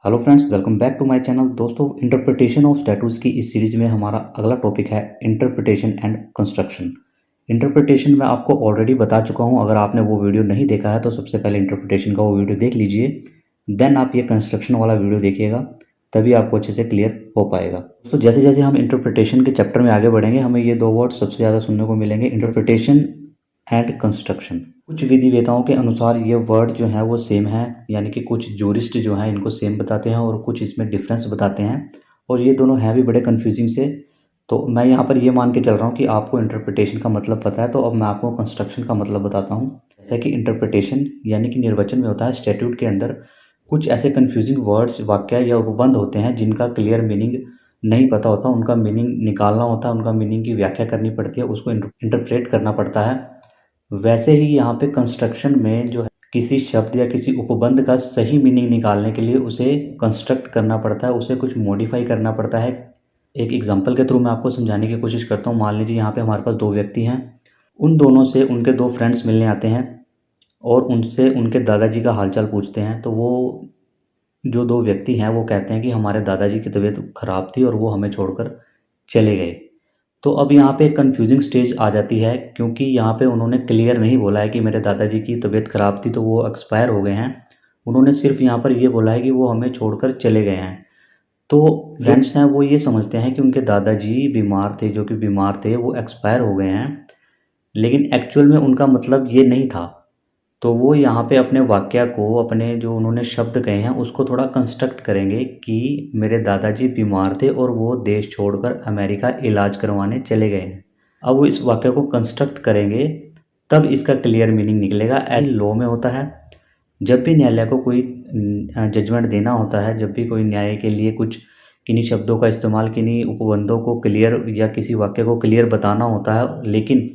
Hello friends, welcome back to my channel. दोस्तों, interpretation of statutes की इस series में हमारा अगला टॉपिक है इंटरप्रिटेशन एंड कंस्ट्रक्शन। इंटरप्रिटेशन मैं आपको ऑलरेडी बता चुका हूं। अगर आपने वो वीडियो नहीं देखा है तो सबसे पहले इंटरप्रिटेशन का वो वीडियो देख लीजिए, देन आप ये कंस्ट्रक्शन वाला वीडियो देखिएगा, तभी आपको अच्छे से क्लियर हो पाएगा। तो जैसे जैसे हम इंटरप्रिटेशन के चैप्टर में आगे बढ़ेंगे, हमें ये दो वर्ड सबसे ज़्यादा सुनने को मिलेंगे, इंटरप्रिटेशन एंड कंस्ट्रक्शन। कुछ विधिवेताओं के अनुसार ये वर्ड जो है वो सेम है, यानी कि कुछ जूरिस्ट जो हैं इनको सेम बताते हैं और कुछ इसमें डिफरेंस बताते हैं, और ये दोनों हैं भी बड़े कंफ्यूजिंग से। तो मैं यहाँ पर ये मान के चल रहा हूँ कि आपको इंटरप्रिटेशन का मतलब पता है, तो अब मैं आपको कंस्ट्रक्शन का मतलब बताता हूँ। जैसा कि इंटरप्रिटेशन यानी कि निर्वचन में होता है, स्टैट्यूट के अंदर कुछ ऐसे कंफ्यूजिंग वर्ड्स, वाक्य या उपबंध होते हैं जिनका क्लियर मीनिंग नहीं पता होता, उनका मीनिंग निकालना होता है, उनका मीनिंग की व्याख्या करनी पड़ती है, उसको इंटरप्रेट करना पड़ता है। वैसे ही यहाँ पे कंस्ट्रक्शन में जो है किसी शब्द या किसी उपबंध का सही मीनिंग निकालने के लिए उसे कंस्ट्रक्ट करना पड़ता है, उसे कुछ मॉडिफाई करना पड़ता है। एक एग्जांपल के थ्रू मैं आपको समझाने की कोशिश करता हूँ। मान लीजिए यहाँ पे हमारे पास दो व्यक्ति हैं, उन दोनों से उनके दो फ्रेंड्स मिलने आते हैं और उनसे उनके दादाजी का हालचाल पूछते हैं। तो वो जो दो व्यक्ति हैं वो कहते हैं कि हमारे दादाजी की तबीयत खराब थी और वो हमें छोड़कर चले गए। तो अब यहाँ पे कंफ्यूजिंग स्टेज आ जाती है, क्योंकि यहाँ पे उन्होंने क्लियर नहीं बोला है कि मेरे दादाजी की तबीयत ख़राब थी तो वो एक्सपायर हो गए हैं। उन्होंने सिर्फ यहाँ पर ये बोला है कि वो हमें छोड़कर चले गए हैं। तो फ्रेंड्स हैं वो ये समझते हैं कि उनके दादाजी बीमार थे, जो कि बीमार थे वो एक्सपायर हो गए हैं, लेकिन एक्चुअल में उनका मतलब ये नहीं था। तो वो यहाँ पे अपने वाक्य को, अपने जो उन्होंने शब्द कहे हैं उसको थोड़ा कंस्ट्रक्ट करेंगे कि मेरे दादाजी बीमार थे और वो देश छोड़कर अमेरिका इलाज करवाने चले गए हैं। अब वो इस वाक्य को कंस्ट्रक्ट करेंगे, तब इसका क्लियर मीनिंग निकलेगा। ऐसे लॉ में होता है, जब भी न्यायालय को कोई जजमेंट देना होता है, जब भी कोई न्याय के लिए कुछ किन्हीं शब्दों का इस्तेमाल, किन्हीं उपबंधों को क्लियर या किसी वाक्य को क्लियर बताना होता है, लेकिन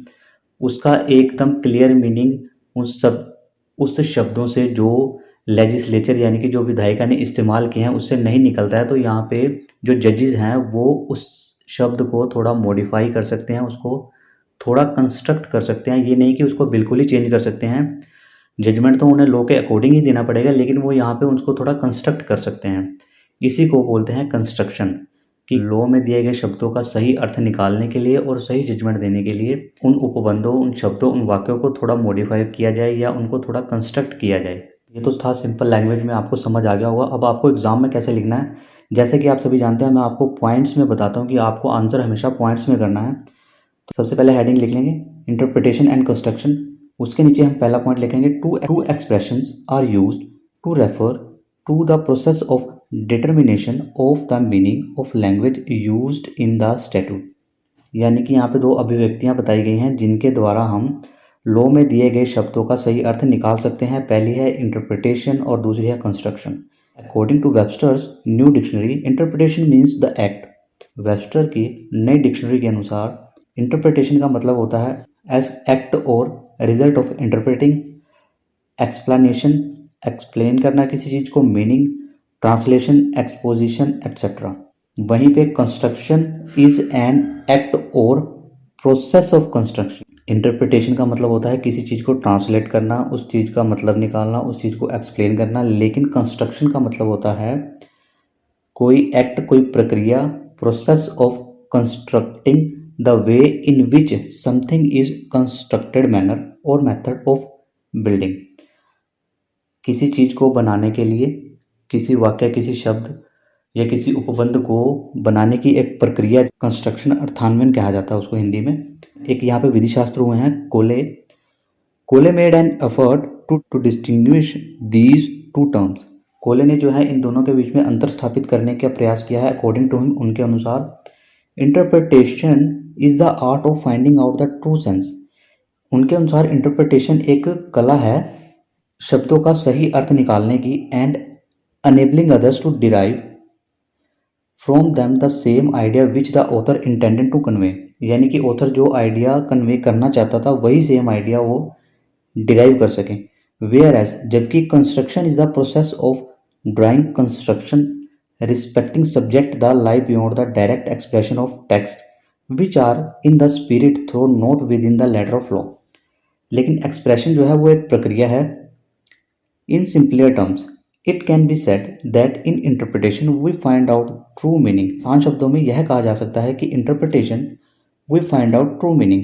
उसका एकदम क्लियर मीनिंग उस शब्दों से जो लेजिस्लेचर यानी कि जो विधायिका ने इस्तेमाल किए हैं उससे नहीं निकलता है, तो यहाँ पे जो जजेस हैं वो उस शब्द को थोड़ा मॉडिफाई कर सकते हैं, उसको थोड़ा कंस्ट्रक्ट कर सकते हैं। ये नहीं कि उसको बिल्कुल ही चेंज कर सकते हैं, जजमेंट तो उन्हें लॉ के अकॉर्डिंग ही देना पड़ेगा, लेकिन वो यहाँ पे उसको थोड़ा कंस्ट्रक्ट कर सकते हैं। इसी को बोलते हैं कंस्ट्रक्शन, कि लॉ में दिए गए शब्दों का सही अर्थ निकालने के लिए और सही जजमेंट देने के लिए उन उपबंधों, उन शब्दों, उन वाक्यों को थोड़ा मॉडिफाई किया जाए या उनको थोड़ा कंस्ट्रक्ट किया जाए। ये तो था सिंपल लैंग्वेज में, आपको समझ आ गया होगा। अब आपको एग्जाम में कैसे लिखना है, जैसे कि आप सभी जानते हैं, मैं आपको पॉइंट्स में बताता हूँ कि आपको आंसर हमेशा पॉइंट्स में करना है। तो सबसे पहले हेडिंग लिख लेंगे इंटरप्रिटेशन एंड कंस्ट्रक्शन। उसके नीचे हम पहला पॉइंट लिखेंगे, two expressions are used to refer to the process of determination of the meaning of language used in the statute. यानी कि यहाँ पे दो अभिव्यक्तियाँ बताई गई हैं जिनके द्वारा हम लॉ में दिए गए शब्दों का सही अर्थ निकाल सकते हैं। पहली है इंटरप्रिटेशन और दूसरी है construction. According to Webster's new dictionary, interpretation means the act. Webster की नई डिक्शनरी के अनुसार इंटरप्रिटेशन का मतलब होता है एज एक्ट और result of interpreting, explanation, explain करना किसी चीज़ को, मीनिंग, ट्रांसलेशन, एक्सपोजिशन एक्सेट्रा। वहीं पे कंस्ट्रक्शन इज एन एक्ट और प्रोसेस ऑफ कंस्ट्रक्शन। इंटरप्रिटेशन का मतलब होता है किसी चीज़ को ट्रांसलेट करना, उस चीज़ का मतलब निकालना, उस चीज़ को एक्सप्लेन करना, लेकिन कंस्ट्रक्शन का मतलब होता है कोई एक्ट, कोई प्रक्रिया, process of constructing the way in which something is constructed, manner और मेथड ऑफ बिल्डिंग। किसी चीज़ को बनाने के लिए, किसी वाक्य, किसी शब्द या किसी उपबंध को बनाने की एक प्रक्रिया, कंस्ट्रक्शन अर्थान्वयन कहा जाता है उसको हिंदी में। एक यहाँ पे विधि शास्त्र हुए हैं Cooley. Cooley made an effort to distinguish these two terms. Cooley ने जो है इन दोनों के बीच में अंतर स्थापित करने का प्रयास किया है। अकॉर्डिंग टू हिम, उनके अनुसार interpretation is the art of finding out the true sense. उनके अनुसार इंटरप्रिटेशन एक कला है शब्दों का सही अर्थ निकालने की, and enabling others to derive from them the same idea which the author intended to convey. यानी कि ऑथर जो आइडिया कन्वे करना चाहता था वही सेम आइडिया वो डिराइव कर सकें। वेयर एज, जबकि construction is the process of drawing construction respecting subject the life beyond the direct expression of text which are in the spirit through not within the letter of law. लेकिन expression जो है वो एक प्रक्रिया है। In simpler terms, it can be said that in interpretation we find out true meaning. 5 शब्दों में यह कहा जा सकता है कि interpretation we find out true meaning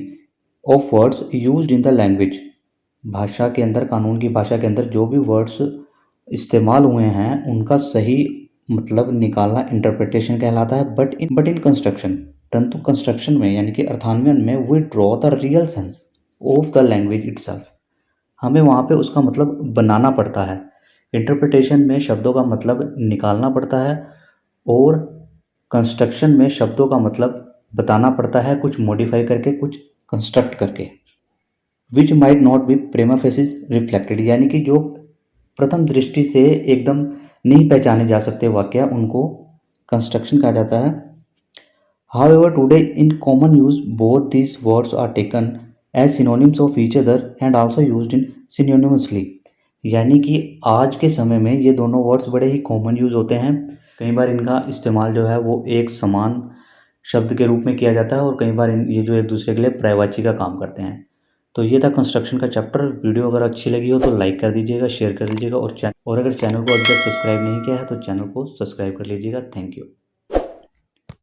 of words used in the language. भाषा के अंदर, कानून की भाषा के अंदर जो भी वर्ड्स इस्तेमाल हुए हैं उनका सही मतलब निकालना इंटरप्रिटेशन कहलाता है। बट इन कंस्ट्रक्शन, परंतु कंस्ट्रक्शन में यानी कि अर्थान्वयन में we draw the real sense of the language itself. हमें वहाँ पे उसका मतलब बनाना पड़ता है। इंटरप्रिटेशन में शब्दों का मतलब निकालना पड़ता है और कंस्ट्रक्शन में शब्दों का मतलब बताना पड़ता है, कुछ मॉडिफाई करके, कुछ कंस्ट्रक्ट करके। Which might not be Prema faces reflected, यानी कि जो प्रथम दृष्टि से एकदम नहीं पहचाने जा सकते वाक्य, उनको कंस्ट्रक्शन कहा जाता है। However, today in common use both these words are taken as synonyms of each other and also used in synonymously। यानी कि आज के समय में ये दोनों वर्ड्स बड़े ही कॉमन यूज होते हैं। कई बार इनका इस्तेमाल जो है वो एक समान शब्द के रूप में किया जाता है और कई बार ये जो एक दूसरे के लिए पर्यायवाची का काम करते हैं। तो ये था कंस्ट्रक्शन का चैप्टर। वीडियो अगर अच्छी लगी हो तो लाइक कर दीजिएगा, शेयर कर दीजिएगा और अगर चैनल को अभी तक सब्सक्राइब नहीं किया है तो चैनल को सब्सक्राइब कर लीजिएगा। Thank you.